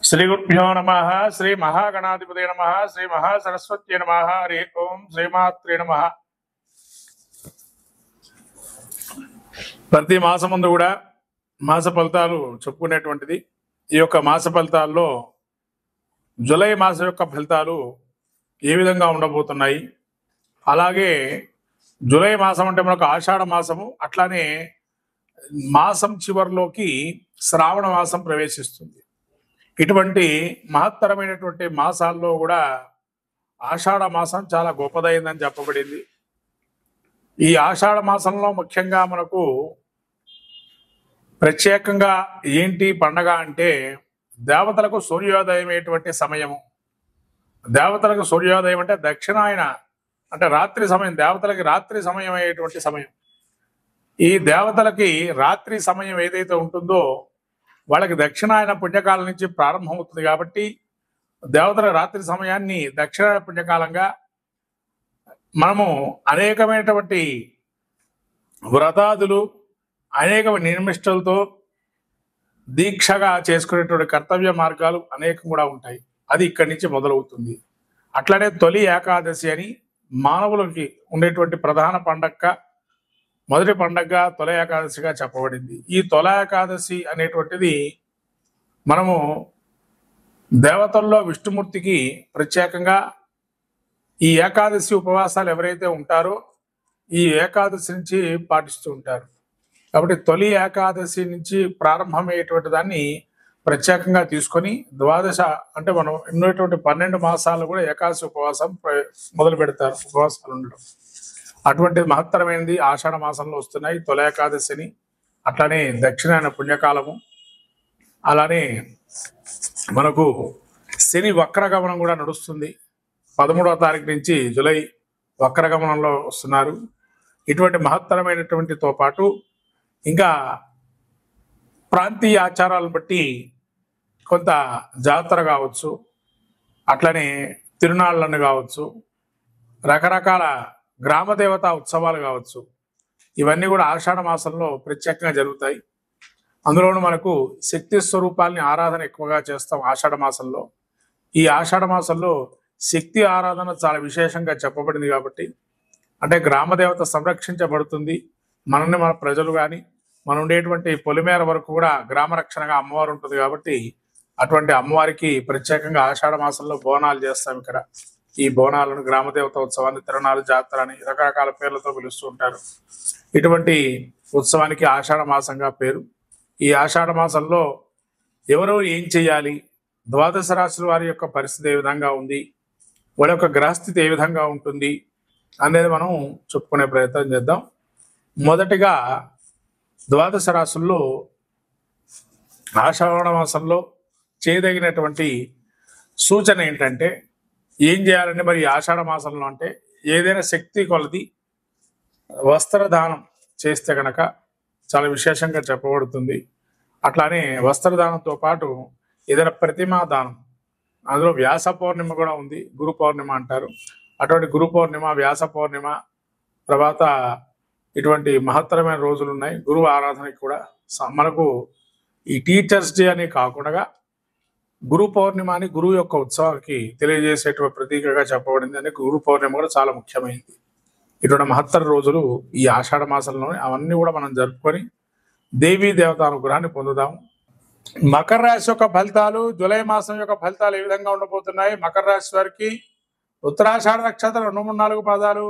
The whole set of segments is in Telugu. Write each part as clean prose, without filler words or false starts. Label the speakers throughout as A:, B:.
A: శ్రీ గురుభ్యో నమ. శ్రీ మహాగణాధిపతి నమ. శ్రీ మహాసరస్వతి నమ. హరి ఓం. శ్రీమాత్రే నమ. ప్రతి మాసం ముందు కూడా మాస ఫలితాలు చెప్పుకునేటువంటిది. ఈ యొక్క మాస ఫలితాల్లో జూలై మాసం యొక్క ఫలితాలు ఏ విధంగా ఉండబోతున్నాయి, అలాగే జూలై మాసం అంటే మనకు ఆషాఢ మాసము, అట్లానే మాసం చివరిలోకి శ్రావణ మాసం ప్రవేశిస్తుంది. ఇటువంటి మహత్తరమైనటువంటి మాసాల్లో కూడా ఆషాఢ మాసం చాలా గొప్పదైందని చెప్పబడింది. ఈ ఆషాఢ మాసంలో ముఖ్యంగా మనకు ప్రత్యేకంగా ఏంటి పండగ అంటే దేవతలకు సూర్యోదయమైనటువంటి సమయము. దేవతలకు సూర్యోదయం అంటే దక్షిణాయన అంటే రాత్రి సమయం, దేవతలకి రాత్రి సమయం అయ్యేటువంటి సమయం. ఈ దేవతలకి రాత్రి సమయం ఏదైతే ఉంటుందో వాళ్ళకి దక్షిణాయన పుణ్యకాలం నుంచి ప్రారంభమవుతుంది. కాబట్టి దేవతల రాత్రి సమయాన్ని దక్షిణాయన పుణ్యకాలంగా మనము అనేకమైనటువంటి వ్రతాదులు, అనేక నిర్మిష్టలతో దీక్షగా చేసుకునేటువంటి కర్తవ్య మార్గాలు అనేకం కూడా ఉంటాయి. అది ఇక్కడి నుంచి మొదలవుతుంది. అట్లనే తొలి ఏకాదశి అని మానవులకి ఉండేటువంటి ప్రధాన పండగ, మొదటి పండగ తొలి ఏకాదశిగా చెప్పబడింది. ఈ తొలి ఏకాదశి అనేటువంటిది మనము దేవతల్లో విష్ణుమూర్తికి ప్రత్యేకంగా ఈ ఏకాదశి ఉపవాసాలు ఎవరైతే ఉంటారో ఈ ఏకాదశి నుంచి పాటిస్తూ ఉంటారు. కాబట్టి తొలి ఏకాదశి నుంచి ప్రారంభమయ్యేటువంటి దాన్ని ప్రత్యేకంగా తీసుకొని ద్వాదశ అంటే మనం ఉన్నటువంటి 12 మాసాలు కూడా ఏకాదశి ఉపవాసం మొదలు పెడతారు, ఉపవాసాలు ఉండడం. అటువంటి మహత్తరమైనది ఆషాఢ మాసంలో వస్తున్నాయి తొలి ఏకాదశిని. అట్లానే దక్షిణాయన పుణ్యకాలము, అలానే మనకు శని వక్రగమనం కూడా నడుస్తుంది. 13వ తారీఖు నుంచి జూలై వక్రగమనంలో వస్తున్నారు. ఇటువంటి మహత్తరమైనటువంటితో పాటు ఇంకా ప్రాంతీయ ఆచారాలను బట్టి కొంత జాతర కావచ్చు, అట్లనే తిరునాళ్ళను కావచ్చు, రకరకాల గ్రామదేవత ఉత్సవాలు కావచ్చు, ఇవన్నీ కూడా ఆషాఢ మాసంలో ప్రత్యేకంగా జరుగుతాయి. అందులోనూ మనకు శక్తి స్వరూపాలని ఆరాధన ఎక్కువగా చేస్తాం ఆషాఢ మాసంలో. ఈ ఆషాఢ మాసంలో శక్తి ఆరాధన చాలా విశేషంగా చెప్పబడింది. కాబట్టి అంటే గ్రామదేవత సంరక్షించబడుతుంది. మనల్ని మన ప్రజలు కానీ మనం ఉండేటువంటి పొలిమేర వరకు కూడా గ్రామ రక్షణగా అమ్మవారు ఉంటుంది. కాబట్టి అటువంటి అమ్మవారికి ప్రత్యేకంగా ఆషాఢ మాసంలో బోనాలు చేస్తాం. ఇక్కడ ఈ బోనాలను గ్రామదేవత ఉత్సవాన్ని తిరునాళ్ళు జాతర అని రకరకాల పేర్లతో పిలుస్తూ ఉంటారు. ఇటువంటి ఉత్సవానికి ఆషాఢ మాసంగా పేరు. ఈ ఆషాఢ మాసంలో ఎవరు ఏం చేయాలి, ద్వాదశ రాశుల వారి యొక్క పరిస్థితి ఏ విధంగా ఉంది, వాళ్ళ యొక్క గ్రహస్థితి ఏ విధంగా ఉంటుంది అనేది మనం చెప్పుకునే ప్రయత్నం చేద్దాం. మొదటిగా ద్వాదశ రాశుల్లో ఆషాఢ మాసంలో చేయదగినటువంటి సూచన ఏంటంటే ఏం చేయాలంటే మరి ఆషాఢ మాసంలో అంటే ఏదైనా శక్తి కొలది వస్త్రదానం చేస్తే కనుక చాలా విశేషంగా చెప్పబడుతుంది. అట్లానే వస్త్రదానంతో పాటు ఏదైనా ప్రతిమా దానం, అందులో వ్యాస పౌర్ణిమ కూడా ఉంది, గురు పౌర్ణిమ అంటారు. అటువంటి గురు పౌర్ణిమ, వ్యాస పౌర్ణిమ తర్వాత ఇటువంటి మహత్తరమైన రోజులు ఉన్నాయి. గురువు ఆరాధనకి కూడా మనకు ఈ టీచర్స్ డే అని కాకుండా గురు పౌర్ణిమ అని గురువు యొక్క ఉత్సవానికి తెలియజేసేటువంటి ప్రతీకగా చెప్పబడింది. అని గురు పౌర్ణిమ కూడా చాలా ముఖ్యమైనది. ఇటువంటి మహత్తర రోజులు ఈ ఆషాఢ మాసంలోనే అవన్నీ కూడా మనం జరుపుకొని దేవీ దేవత అనుగ్రహాన్ని పొందుదాం. మకర రాశి యొక్క ఫలితాలు, జూలై మాసం యొక్క ఫలితాలు ఏ విధంగా ఉండబోతున్నాయి? మకర రాశి వారికి ఉత్తరాషాఢ నక్షత్రం 2, 3, 4 పాదాలు,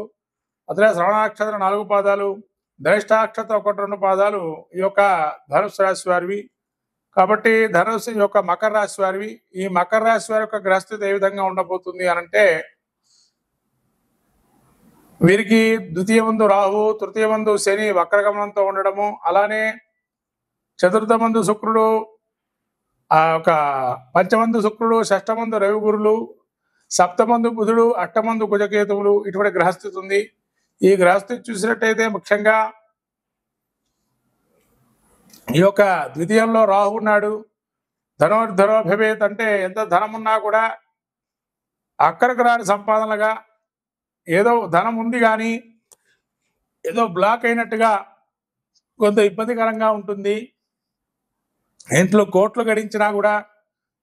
A: అదే శ్రవణ నక్షత్రం 4 పాదాలు, ధనిష్ట నక్షత్రం 1, 2 పాదాలు ఈ యొక్క ధనుసు రాశి వారివి. కాబట్టి ధనుసు యొక్క మకర రాశి వారివి. ఈ మకర రాశి వారి యొక్క గ్రహస్థితి ఏ విధంగా ఉండబోతుంది అనంటే వీరికి ద్వితీయ మందు రాహు, తృతీయ మందు శని వక్రగమనంతో ఉండడము, అలానే చతుర్థ మందు శుక్రుడు, ఆ యొక్క పంచమందు శుక్రుడు, షష్టమందు రవి గురులు, సప్తమందు బుధుడు, అష్టమందు కుజకేతువులు, ఇటువంటి గ్రహస్థితి ఉంది. ఈ గ్రహస్థితి చూసినట్టయితే ముఖ్యంగా ఈ యొక్క ద్వితీయంలో రాహు ఉన్నాడు. ధనోర్ధరోభవేత్ అంటే ఎంత ధనం ఉన్నా కూడా అక్కడికి రాని సంపాదనలుగా, ఏదో ధనం ఉంది కానీ ఏదో బ్లాక్ అయినట్టుగా కొంత ఇబ్బందికరంగా ఉంటుంది. ఇంట్లో కోట్లు గడించినా కూడా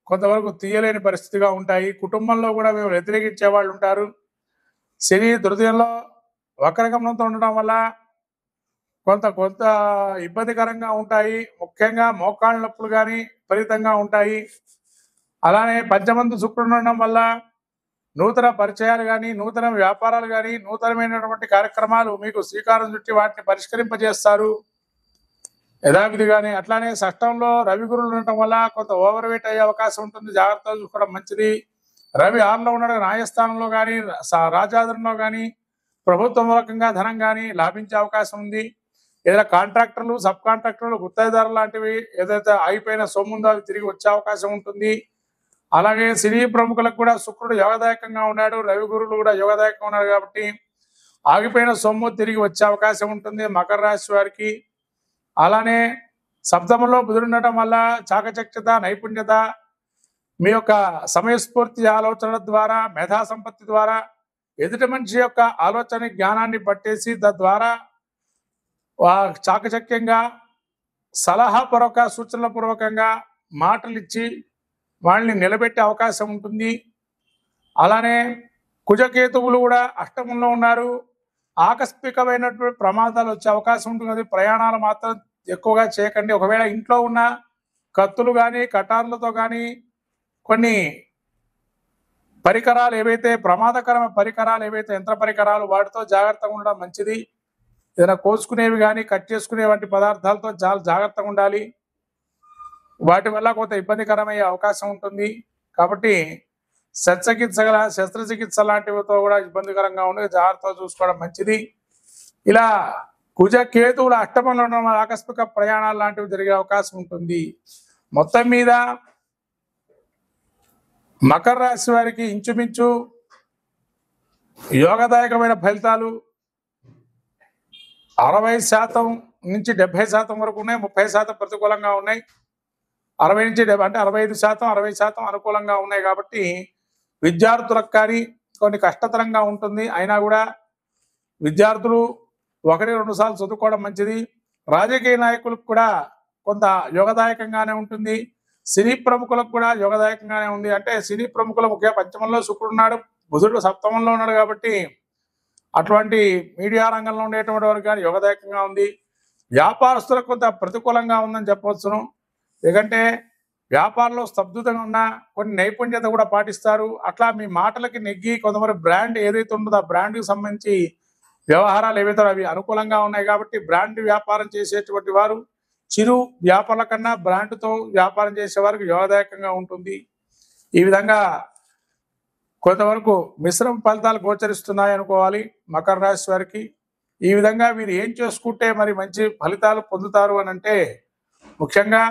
A: కొంతవరకు తీయలేని పరిస్థితిగా ఉంటాయి. కుటుంబంలో కూడా మేము వ్యతిరేకించే వాళ్ళు ఉంటారు. శని తృతీయంలో వక్రగమనంతో ఉండడం వల్ల కొంత కొంత ఇబ్బందికరంగా ఉంటాయి. ముఖ్యంగా మోకాళ్ళ నొప్పులు కానీ విపరీతంగా ఉంటాయి. అలానే పంచమందు శుక్రుడు ఉండడం వల్ల నూతన పరిచయాలు కానీ, నూతన వ్యాపారాలు కానీ, నూతనమైనటువంటి కార్యక్రమాలు మీకు శ్రీకారం చుట్టి వాటిని పరిష్కరింపజేస్తారు యథావిధిగానే. అట్లానే షష్టంలో రవి గురువులు ఉండటం వల్ల కొంత ఓవర్ వెయిట్ అయ్యే అవకాశం ఉంటుంది. జాగ్రత్తగా చూసుకోవడం మంచిది. రవి 6లో ఉండడం న్యాయస్థానంలో కానీ, రాజాధనంలో కానీ, ప్రభుత్వ మూలకంగా ధనం కానీ లాభించే అవకాశం ఉంది. ఏదైనా కాంట్రాక్టర్లు, సబ్ కాంట్రాక్టర్లు, గుత్తేదారులు లాంటివి ఏదైతే ఆగిపోయిన సొమ్ముందో అవి తిరిగి వచ్చే అవకాశం ఉంటుంది. అలాగే సినీ ప్రముఖులకు కూడా శుక్రుడు యోగదాయకంగా ఉన్నాడు, రవి గురువులు కూడా యోగదాయకంగా ఉన్నాడు కాబట్టి ఆగిపోయిన సొమ్ము తిరిగి వచ్చే అవకాశం ఉంటుంది మకర రాశి వారికి. అలానే సప్తమంలో బుధుడు ఉండటం వల్ల చాకచక్యత, నైపుణ్యత, మీ యొక్క సమయస్ఫూర్తి ఆలోచనల ద్వారా, మేధా సంపత్తి ద్వారా ఎదుటి మనిషి యొక్క ఆలోచన జ్ఞానాన్ని పట్టేసి తద్వారా చాకచక్యంగా సలహాపూర్వక, సూచనల పూర్వకంగా మాటలు ఇచ్చి వాళ్ళని నిలబెట్టే అవకాశం ఉంటుంది. అలానే కుజకేతువులు కూడా అష్టమంలో ఉన్నారు. ఆకస్మికమైనటువంటి ప్రమాదాలు వచ్చే అవకాశం ఉంటుంది. ప్రయాణాలు మాత్రం ఎక్కువగా చేయకండి. ఒకవేళ ఇంట్లో ఉన్న కత్తులు కానీ, కటార్లతో కానీ కొన్ని పరికరాలు ఏవైతే ప్రమాదకరమైన పరికరాలు ఏవైతే యంత్ర పరికరాలు వాటితో జాగ్రత్తగా ఉండడం మంచిది. ఏదైనా కోసుకునేవి కానీ, కట్ చేసుకునే వంటి పదార్థాలతో చాలా జాగ్రత్తగా ఉండాలి. వాటి వల్ల కొంత ఇబ్బందికరమయ్యే అవకాశం ఉంటుంది. కాబట్టి శస్త్రచికిత్స లాంటివితో కూడా ఇబ్బందికరంగా ఉండి జాగ్రత్తగా చూసుకోవడం మంచిది. ఇలా కుజ కేతువుల అష్టమంలో ఉండడం వల్ల ఆకస్మిక ప్రయాణాలు లాంటివి జరిగే అవకాశం ఉంటుంది. మొత్తం మీద మకర రాశి వారికి ఇంచుమించు యోగదాయకమైన ఫలితాలు 60% నుంచి 70% వరకు ఉన్నాయి. 30% ప్రతికూలంగా ఉన్నాయి. 60 నుంచి 70 అంటే 65%, 60% అనుకూలంగా ఉన్నాయి. కాబట్టి విద్యార్థులకు కానీ కొన్ని కష్టతరంగా ఉంటుంది. అయినా కూడా విద్యార్థులు 1-2 సార్లు చదువుకోవడం మంచిది. రాజకీయ నాయకులకు కూడా కొంత యోగదాయకంగానే ఉంటుంది. సినీ ప్రముఖులకు కూడా యోగదాయకంగానే ఉంది. అంటే సినీ ప్రముఖుల ముఖ్య పంచమంలో శుక్రుడు ఉన్నాడు, బుధుడు సప్తమంలో ఉన్నాడు. కాబట్టి అటువంటి మీడియా రంగంలో ఉండేటువంటి వారికి కానీ యోగదాయకంగా ఉంది. వ్యాపారస్తులకు కొంత ప్రతికూలంగా ఉందని చెప్పవచ్చును. ఎందుకంటే వ్యాపారంలో స్తబ్దుతంగా ఉన్న కొన్ని నైపుణ్యత కూడా పాటిస్తారు. అట్లా మీ మాటలకి నెగ్గి కొంతమంది బ్రాండ్ ఏదైతే ఉంటుందో ఆ బ్రాండ్కి సంబంధించి వ్యవహారాలు ఏవైతే అవి అనుకూలంగా ఉన్నాయి. కాబట్టి బ్రాండ్ వ్యాపారం చేసేటువంటి వారు చిరు వ్యాపారాల కన్నా బ్రాండ్తో వ్యాపారం చేసే వారికి యోగదాయకంగా ఉంటుంది. ఈ విధంగా కొంతవరకు మిశ్రమ ఫలితాలు గోచరిస్తున్నాయి అనుకోవాలి మకర రాశి వారికి. ఈ విధంగా మీరు ఏం చేసుకుంటే మరి మంచి ఫలితాలు పొందుతారు అని అంటే ముఖ్యంగా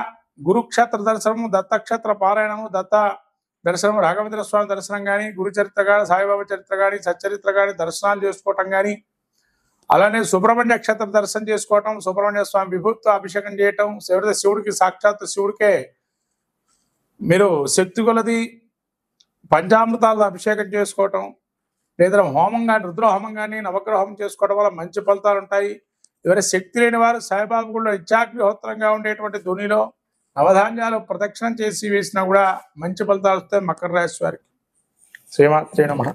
A: గురుక్షేత్ర దర్శనము, దత్తక్షేత్ర పారాయణము, దత్త దర్శనం, రాఘవేంద్ర స్వామి దర్శనం కానీ, గురు చరిత్ర కానీ, సాయిబాబా చరిత్ర కానీ, సచ్చరిత్ర కానీ దర్శనాలు చేసుకోవటం కానీ, అలానే సుబ్రహ్మణ్య క్షేత్ర దర్శనం చేసుకోవటం, సుబ్రహ్మణ్య స్వామి విభూతితో అభిషేకం చేయటం, శివుడికి సాక్షాత్ శివుడికే మీరు శక్తి కొలది పంచామృతాలతో అభిషేకం చేసుకోవటం, లేదా హోమం కానీ, రుద్ర హోమం కానీ, నవగ్రహ హోమం చేసుకోవడం వల్ల మంచి ఫలితాలు ఉంటాయి. ఎవరైనా శక్తి లేని వారు సాయిబాబా గుడిలో ఇచ్చాగ్నిహోత్రంగా ఉండేటువంటి ధునిలో నవధాన్యాలు ప్రదక్షిణం చేసి వేసినా కూడా మంచి ఫలితాలు వస్తాయి మకర రాశి వారికి. శ్రీమాత్రే నమః.